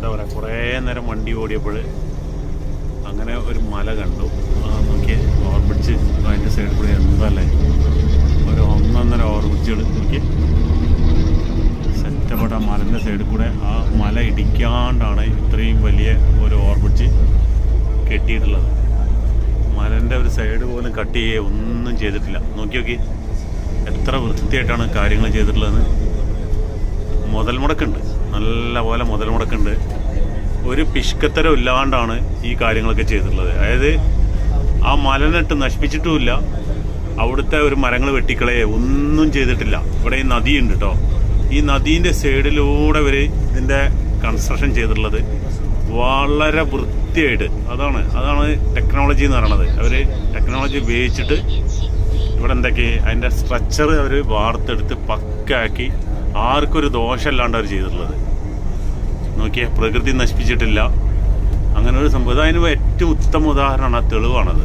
എന്താ പറയുക, കുറേ നേരം വണ്ടി ഓടിയപ്പോൾ അങ്ങനെ ഒരു മല കണ്ടു. നോക്കിയേ, ഓവർബ്രിഡ്ജ് അതിൻ്റെ സൈഡിൽ കൂടി എന്തല്ലേ ഒരു ഒന്നൊന്നര ഓവർബ്രിഡ്ജുകൾ നോക്കിയേ സെറ്റപ്പെട്ട മലൻ്റെ സൈഡിൽ കൂടെ. ആ മല ഇടിക്കാണ്ടാണ് ഇത്രയും വലിയ ഒരു ഓവർബ്രിഡ്ജ് കെട്ടിയിട്ടുള്ളത്. മലൻ്റെ ഒരു സൈഡ് പോലും കട്ട് ചെയ്യുക ഒന്നും ചെയ്തിട്ടില്ല. നോക്കി എത്ര വൃത്തിയായിട്ടാണ് കാര്യങ്ങൾ ചെയ്തിട്ടുള്ളതെന്ന്. മുതൽ മുടക്കുണ്ട്, നല്ല പോലെ മുതൽ മുടക്കുണ്ട്. ഒരു പിഷ്കത്തരം ഇല്ലാണ്ടാണ് ഈ കാര്യങ്ങളൊക്കെ ചെയ്തിട്ടുള്ളത്. അതായത് ആ മലനിട്ട് നശിപ്പിച്ചിട്ടുമില്ല, അവിടുത്തെ ഒരു മരങ്ങൾ വെട്ടിക്കളയെ ഒന്നും ചെയ്തിട്ടില്ല. ഇവിടെ ഈ നദിയുണ്ട് കേട്ടോ, ഈ നദീൻ്റെ സൈഡിലൂടെ ഇവർ ഇതിൻ്റെ കൺസ്ട്രക്ഷൻ ചെയ്തിട്ടുള്ളത് വളരെ വൃത്തിയായിട്ട്. അതാണ് ടെക്നോളജി എന്ന് പറയണത്. അവർ ടെക്നോളജി ഉപയോഗിച്ചിട്ട് ഇവിടെ എന്തൊക്കെ അതിൻ്റെ സ്ട്രക്ചർ അവർ വാർത്തെടുത്ത് പക്കാക്കി ആർക്കൊരു ദോഷമല്ലാണ്ട് അവർ ചെയ്തിട്ടുള്ളത്. നോക്കിയേ, പ്രകൃതി നശിപ്പിച്ചിട്ടില്ല, അങ്ങനെ ഒരു സംഭവം. അതിന് ഏറ്റവും ഉത്തമ ഉദാഹരണമാണ്, ആ തെളിവാണത്.